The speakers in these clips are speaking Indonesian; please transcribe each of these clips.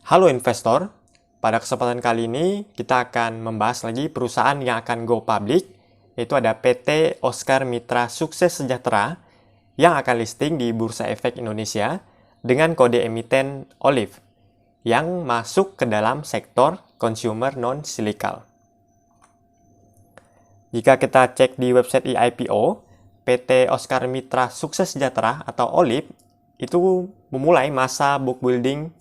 Halo investor, pada kesempatan kali ini kita akan membahas lagi perusahaan yang akan go public, yaitu ada PT Oscar Mitra Sukses Sejahtera yang akan listing di Bursa Efek Indonesia dengan kode emiten OLIF yang masuk ke dalam sektor consumer non-cyclical. Jika kita cek di website IPO, PT Oscar Mitra Sukses Sejahtera atau OLIF itu memulai masa book building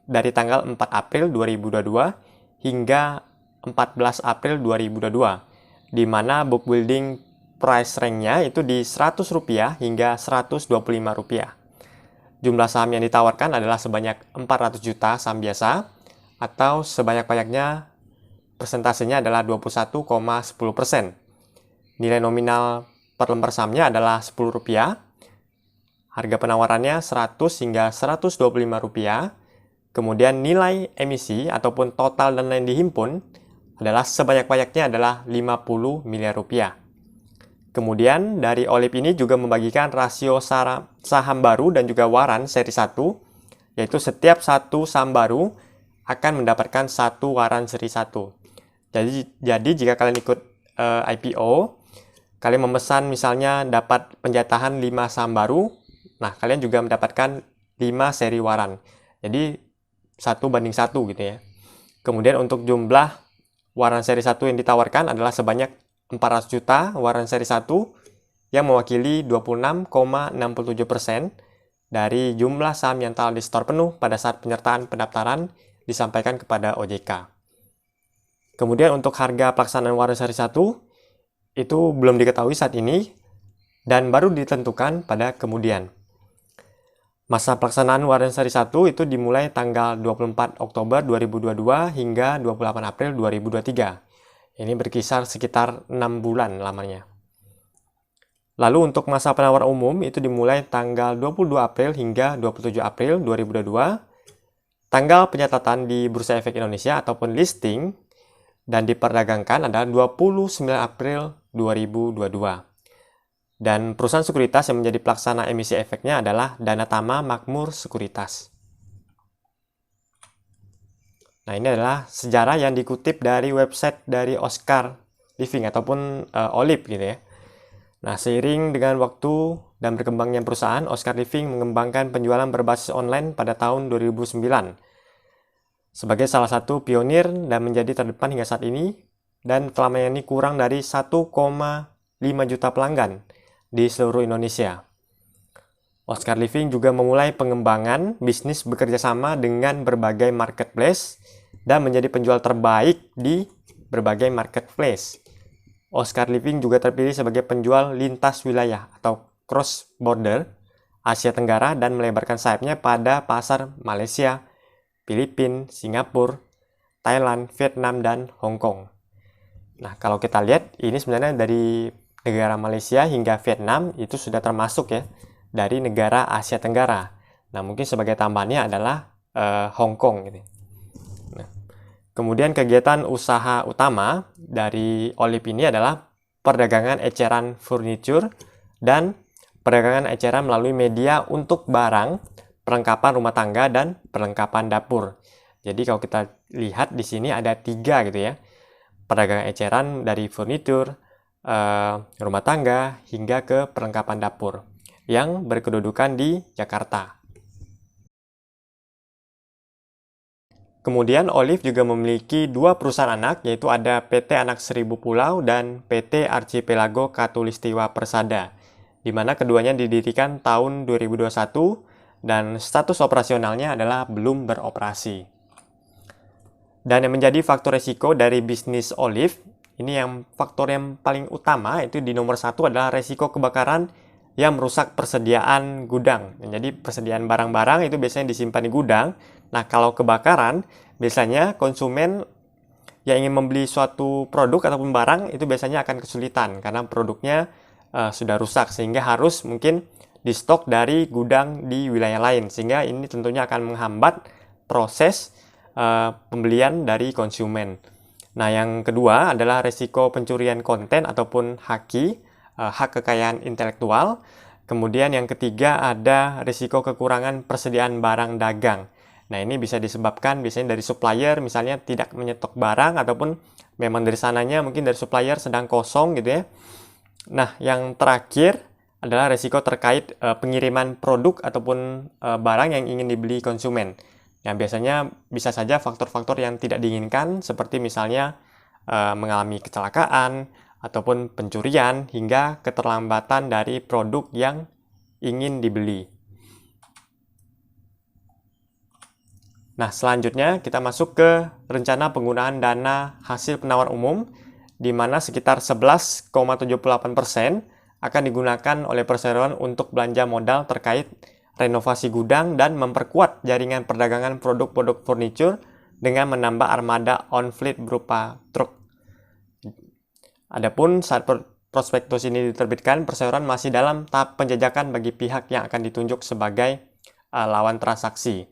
dari tanggal 4 April 2022 hingga 14 April 2022, di mana book building price rank-nya itu di Rp100 hingga Rp125. Jumlah saham yang ditawarkan adalah sebanyak 400 juta saham biasa, atau sebanyak-banyaknya persentasenya adalah 21,10%. Nilai nominal per lembar sahamnya adalah Rp10. Harga penawarannya Rp100 hingga Rp125. Kemudian nilai emisi ataupun total dana yang dihimpun adalah sebanyak-banyaknya adalah Rp50 miliar. Kemudian dari OLIF ini juga membagikan rasio saham baru dan juga waran seri 1, yaitu setiap satu saham baru akan mendapatkan satu waran seri 1. Jadi jika kalian ikut IPO, kalian memesan misalnya dapat penjatahan 5 saham baru, nah kalian juga mendapatkan 5 seri waran. Jadi 1:1 gitu ya. Kemudian untuk jumlah waran seri 1 yang ditawarkan adalah sebanyak 400 juta waran seri 1 yang mewakili 26,67% dari jumlah saham yang telah di-store penuh pada saat penyertaan pendaftaran disampaikan kepada OJK. Kemudian untuk harga pelaksanaan waran seri 1 itu belum diketahui saat ini dan baru ditentukan pada kemudian. Masa pelaksanaan waran seri 1 itu dimulai tanggal 24 Oktober 2022 hingga 28 April 2023. Ini berkisar sekitar 6 bulan lamanya. Lalu untuk masa penawaran umum itu dimulai tanggal 22 April hingga 27 April 2022. Tanggal penyatatan di Bursa Efek Indonesia ataupun listing dan diperdagangkan adalah 29 April 2022. Dan perusahaan sekuritas yang menjadi pelaksana emisi efeknya adalah Danatama Makmur Sekuritas. Nah, ini adalah sejarah yang dikutip dari website dari Oscar Living ataupun OLIF gitu ya. Nah, seiring dengan waktu dan berkembangnya perusahaan, Oscar Living mengembangkan penjualan berbasis online pada tahun 2009. Sebagai salah satu pionir dan menjadi terdepan hingga saat ini, dan telah melayani kurang dari 1,5 juta pelanggan di seluruh Indonesia. Oscar Living juga memulai pengembangan bisnis bekerja sama dengan berbagai marketplace dan menjadi penjual terbaik di berbagai marketplace. Oscar Living juga terpilih sebagai penjual lintas wilayah atau cross border Asia Tenggara dan melebarkan sayapnya pada pasar Malaysia, Filipina, Singapura, Thailand, Vietnam, dan Hong Kong. Nah, kalau kita lihat ini sebenarnya dari negara Malaysia hingga Vietnam itu sudah termasuk ya dari negara Asia Tenggara. Nah, mungkin sebagai tambahannya adalah Hong Kong gitu. Nah, kemudian kegiatan usaha utama dari OLIF ini adalah perdagangan eceran furniture dan perdagangan eceran melalui media untuk barang, perlengkapan rumah tangga, dan perlengkapan dapur. Jadi kalau kita lihat di sini ada 3 gitu ya. Perdagangan eceran dari furniture, rumah tangga, hingga ke perlengkapan dapur yang berkedudukan di Jakarta. Kemudian OLIF juga memiliki 2 perusahaan anak, yaitu ada PT Anak Seribu Pulau dan PT Archipelago Katulistiwa Persada, di mana keduanya didirikan tahun 2021 dan status operasionalnya adalah belum beroperasi. Dan yang menjadi faktor resiko dari bisnis OLIF, ini yang faktor yang paling utama itu di nomor 1 adalah resiko kebakaran yang merusak persediaan gudang. Jadi persediaan barang-barang itu biasanya disimpan di gudang. Nah, kalau kebakaran, biasanya konsumen yang ingin membeli suatu produk ataupun barang itu biasanya akan kesulitan karena produknya sudah rusak sehingga harus mungkin di stok dari gudang di wilayah lain. Sehingga ini tentunya akan menghambat proses pembelian dari konsumen. Nah, yang kedua adalah resiko pencurian konten ataupun hak kekayaan intelektual. Kemudian yang ketiga ada risiko kekurangan persediaan barang dagang. Nah, ini bisa disebabkan biasanya dari supplier misalnya tidak menyetok barang, ataupun memang dari sananya mungkin dari supplier sedang kosong gitu ya. Nah, yang terakhir adalah resiko terkait pengiriman produk ataupun barang yang ingin dibeli konsumen. Yang biasanya bisa saja faktor-faktor yang tidak diinginkan, seperti misalnya mengalami kecelakaan, ataupun pencurian, hingga keterlambatan dari produk yang ingin dibeli. Nah, selanjutnya kita masuk ke rencana penggunaan dana hasil penawar umum, di mana sekitar 11,78% akan digunakan oleh perseroan untuk belanja modal terkait renovasi gudang dan memperkuat jaringan perdagangan produk-produk furniture dengan menambah armada on-fleet berupa truk. Adapun saat prospektus ini diterbitkan, perseroan masih dalam tahap penjajakan bagi pihak yang akan ditunjuk sebagai lawan transaksi.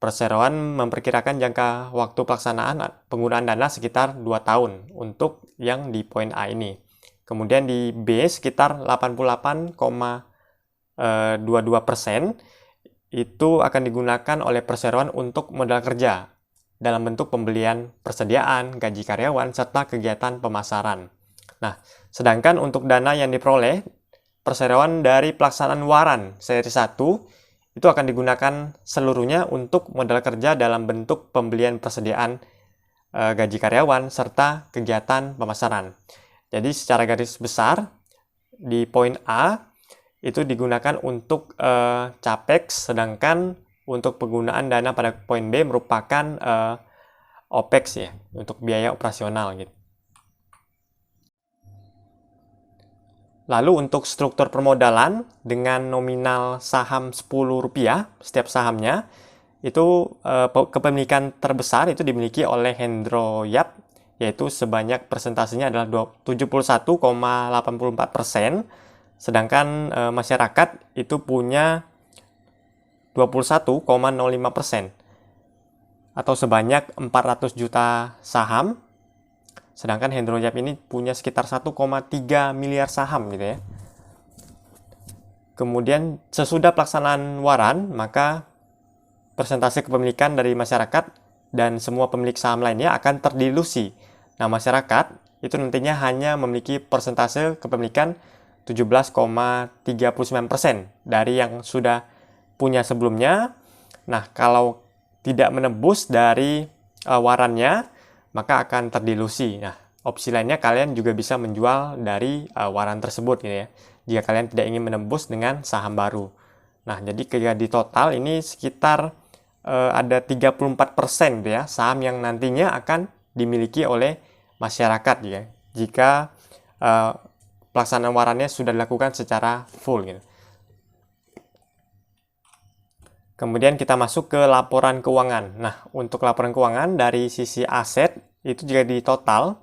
Perseroan memperkirakan jangka waktu pelaksanaan penggunaan dana sekitar 2 tahun untuk yang di poin A ini. Kemudian di B sekitar 88,22% itu akan digunakan oleh perseroan untuk modal kerja dalam bentuk pembelian persediaan, gaji karyawan, serta kegiatan pemasaran. Nah, sedangkan untuk dana yang diperoleh perseroan dari pelaksanaan waran seri 1 itu akan digunakan seluruhnya untuk modal kerja dalam bentuk pembelian persediaan, gaji karyawan, serta kegiatan pemasaran. Jadi secara garis besar, di poin A itu digunakan untuk capex, sedangkan untuk penggunaan dana pada poin B merupakan OPEX ya, untuk biaya operasional gitu. Lalu untuk struktur permodalan dengan nominal saham Rp10 setiap sahamnya, itu kepemilikan terbesar itu dimiliki oleh Hendro Yap, yaitu sebanyak persentasenya adalah 71,84%, sedangkan masyarakat itu punya 21,05%, atau sebanyak 400 juta saham. Sedangkan Hendro Yap ini punya sekitar 1,3 miliar saham gitu ya. Kemudian sesudah pelaksanaan waran, maka persentase kepemilikan dari masyarakat dan semua pemilik saham lainnya akan terdilusi. Nah, masyarakat itu nantinya hanya memiliki persentase kepemilikan 17,39% dari yang sudah punya sebelumnya. Nah, kalau tidak menebus dari warannya, maka akan terdilusi. Nah, opsi lainnya kalian juga bisa menjual dari waran tersebut gitu ya, jika kalian tidak ingin menembus dengan saham baru. Nah, jadi ketika di total ini sekitar ada 34% gitu ya, saham yang nantinya akan dimiliki oleh masyarakat ya, jika pelaksanaan warannya sudah dilakukan secara full gitu. Kemudian kita masuk ke laporan keuangan. Nah, untuk laporan keuangan dari sisi aset, itu jika di total,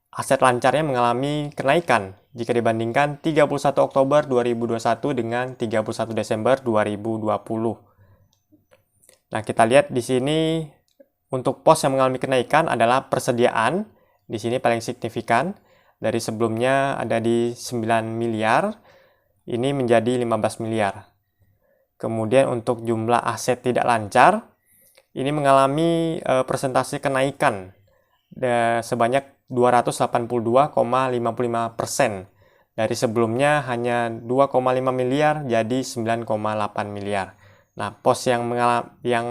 aset lancarnya mengalami kenaikan jika dibandingkan 31 Oktober 2021 dengan 31 Desember 2020. Nah, kita lihat di sini untuk pos yang mengalami kenaikan adalah persediaan. Di sini paling signifikan. Dari sebelumnya ada di 9 miliar, ini menjadi 15 miliar. Kemudian untuk jumlah aset tidak lancar, ini mengalami persentase kenaikan sebanyak 282,55%. Dari sebelumnya hanya 2,5 miliar jadi 9,8 miliar. Nah, pos yang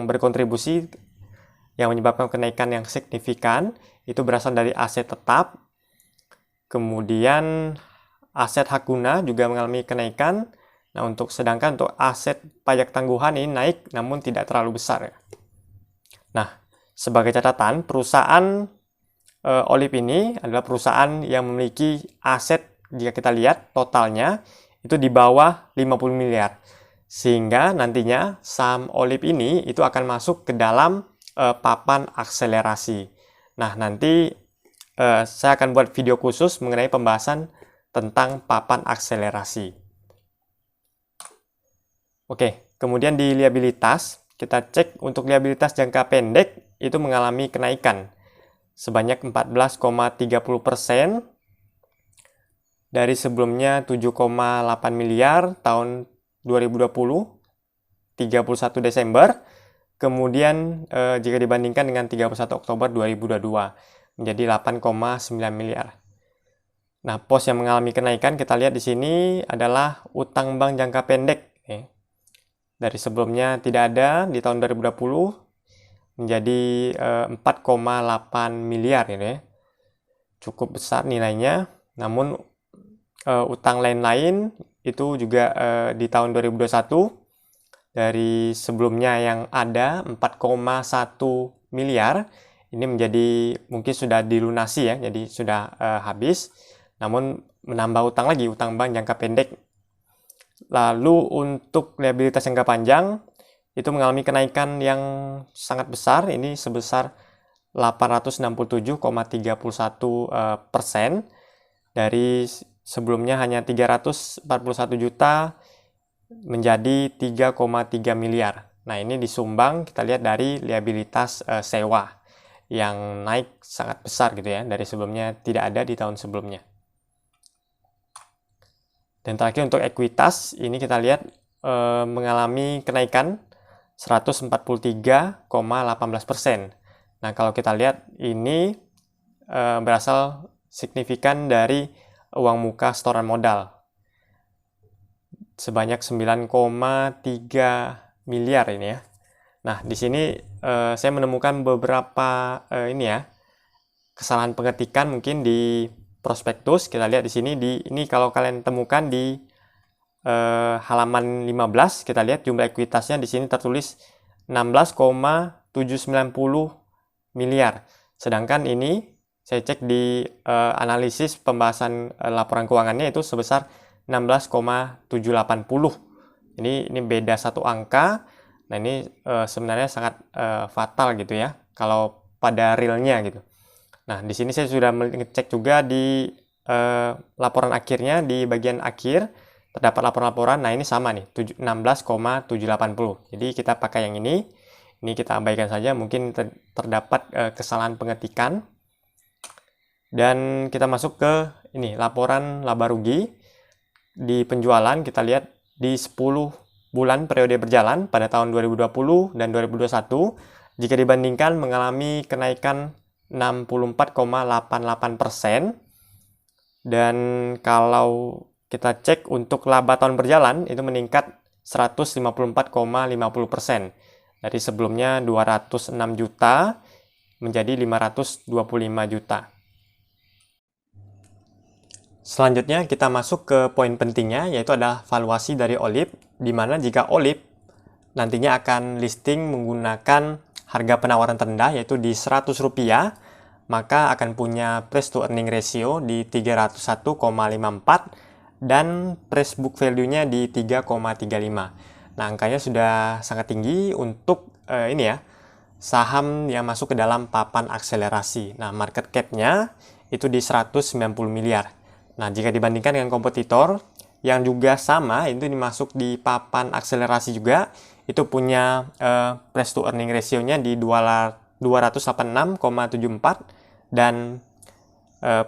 berkontribusi yang menyebabkan kenaikan yang signifikan itu berasal dari aset tetap. Kemudian aset hak guna juga mengalami kenaikan. Nah, sedangkan untuk aset pajak tangguhan ini naik namun tidak terlalu besar. Nah, sebagai catatan, perusahaan Olip ini adalah perusahaan yang memiliki aset, jika kita lihat totalnya itu di bawah 50 miliar. Sehingga nantinya saham Olip ini itu akan masuk ke dalam papan akselerasi. Nah, nanti saya akan buat video khusus mengenai pembahasan tentang papan akselerasi. Oke, kemudian di liabilitas, kita cek untuk liabilitas jangka pendek itu mengalami kenaikan sebanyak 14,30% dari sebelumnya 7,8 miliar tahun 2020, 31 Desember, Kemudian jika dibandingkan dengan 31 Oktober 2022 menjadi 8,9 miliar. Nah, pos yang mengalami kenaikan kita lihat di sini adalah utang bank jangka pendek. Dari sebelumnya tidak ada di tahun 2020 menjadi 4,8 miliar ini ya. Cukup besar nilainya. Namun utang lain-lain itu juga di tahun 2021 dari sebelumnya yang ada 4,1 miliar ini menjadi mungkin sudah dilunasi ya, jadi sudah habis. Namun menambah utang lagi, utang bank jangka pendek. Lalu untuk liabilitas jangka panjang itu mengalami kenaikan yang sangat besar, ini sebesar 867,31% dari sebelumnya hanya 341 juta menjadi 3,3 miliar. Nah, ini disumbang kita lihat dari liabilitas sewa yang naik sangat besar gitu ya, dari sebelumnya tidak ada di tahun sebelumnya. Dan terakhir untuk ekuitas, ini kita lihat mengalami kenaikan 143,18%. Nah, kalau kita lihat ini berasal signifikan dari uang muka setoran modal sebanyak 9,3 miliar ini ya. Nah, di sini saya menemukan beberapa kesalahan pengetikan mungkin di prospektus. Kita lihat di sini ini kalau kalian temukan di halaman 15, kita lihat jumlah ekuitasnya di sini tertulis 16,790 miliar. Sedangkan ini saya cek di analisis pembahasan laporan keuangannya itu sebesar 16,780. Ini beda satu angka. Nah, ini sebenarnya sangat fatal gitu ya kalau pada realnya gitu. Nah, di sini saya sudah mengecek juga di laporan akhirnya, di bagian akhir terdapat laporan-laporan. Nah, ini sama nih, 16,780. Jadi kita pakai yang ini. Ini kita abaikan saja, mungkin terdapat kesalahan pengetikan. Dan kita masuk ke ini, laporan laba rugi. Di penjualan kita lihat di 10 bulan periode berjalan pada tahun 2020 dan 2021 jika dibandingkan mengalami kenaikan 64,88%. Dan kalau kita cek untuk laba tahun berjalan itu meningkat 154,50%. Dari sebelumnya 206 juta menjadi 525 juta. Selanjutnya kita masuk ke poin pentingnya, yaitu adalah valuasi dari OLIP, di mana jika OLIP nantinya akan listing menggunakan harga penawaran terendah, yaitu di Rp100, maka akan punya price to earning ratio di 301,54 dan price book value-nya di 3,35. Nah, angkanya sudah sangat tinggi untuk saham yang masuk ke dalam papan akselerasi. Nah, market cap-nya itu di 190 miliar. Nah, jika dibandingkan dengan kompetitor yang juga sama, itu dimasuk di papan akselerasi juga, itu punya price to earning ratio-nya di 286,74 dan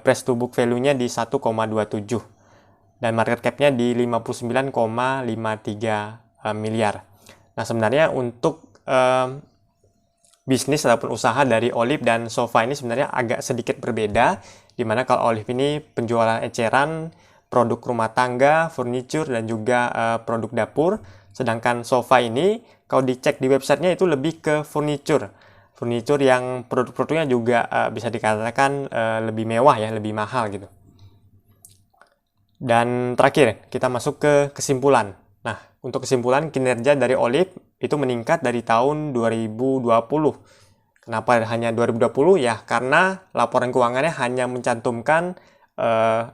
price to book value-nya di 1,27 dan market cap-nya di 59,53 miliar. Nah, sebenarnya untuk bisnis ataupun usaha dari OLIP dan SOFA ini sebenarnya agak sedikit berbeda, di mana kalau OLIP ini penjualan eceran, produk rumah tangga, furniture, dan juga produk dapur. Sedangkan SOFA ini, kalau dicek di websitenya itu lebih ke furniture. Furniture yang produk-produknya juga bisa dikatakan lebih mewah ya, lebih mahal gitu. Dan terakhir, kita masuk ke kesimpulan. Nah, untuk kesimpulan kinerja dari OLIP itu meningkat dari tahun 2020. Kenapa hanya 2020? Ya, karena laporan keuangannya hanya mencantumkan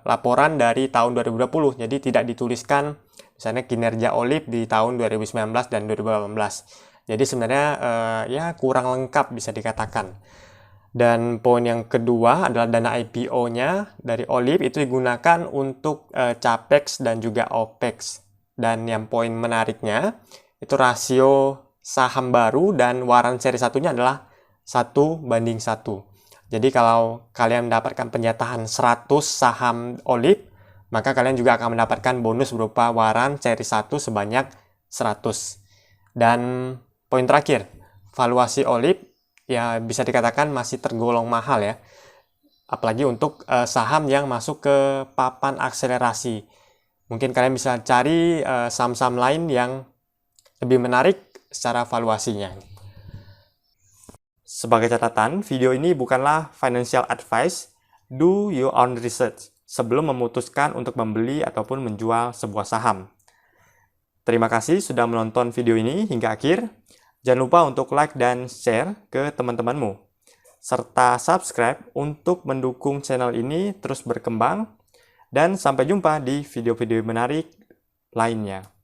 laporan dari tahun 2020. Jadi tidak dituliskan misalnya kinerja OLIP di tahun 2019 dan 2018. Jadi sebenarnya kurang lengkap bisa dikatakan. Dan poin yang kedua adalah dana IPO-nya dari OLIP itu digunakan untuk CAPEX dan juga OPEX. Dan yang poin menariknya itu rasio saham baru dan waran seri satunya adalah 1:1. Jadi kalau kalian mendapatkan penjatahan 100 saham OLIP, maka kalian juga akan mendapatkan bonus berupa waran seri 1 sebanyak 100. Dan poin terakhir, valuasi OLIP ya bisa dikatakan masih tergolong mahal ya. Apalagi untuk saham yang masuk ke papan akselerasi. Mungkin kalian bisa cari saham-saham lain yang lebih menarik secara valuasinya. Sebagai catatan, video ini bukanlah financial advice. Do your own research sebelum memutuskan untuk membeli ataupun menjual sebuah saham. Terima kasih sudah menonton video ini hingga akhir. Jangan lupa untuk like dan share ke teman-temanmu. Serta subscribe untuk mendukung channel ini terus berkembang. Dan sampai jumpa di video-video menarik lainnya.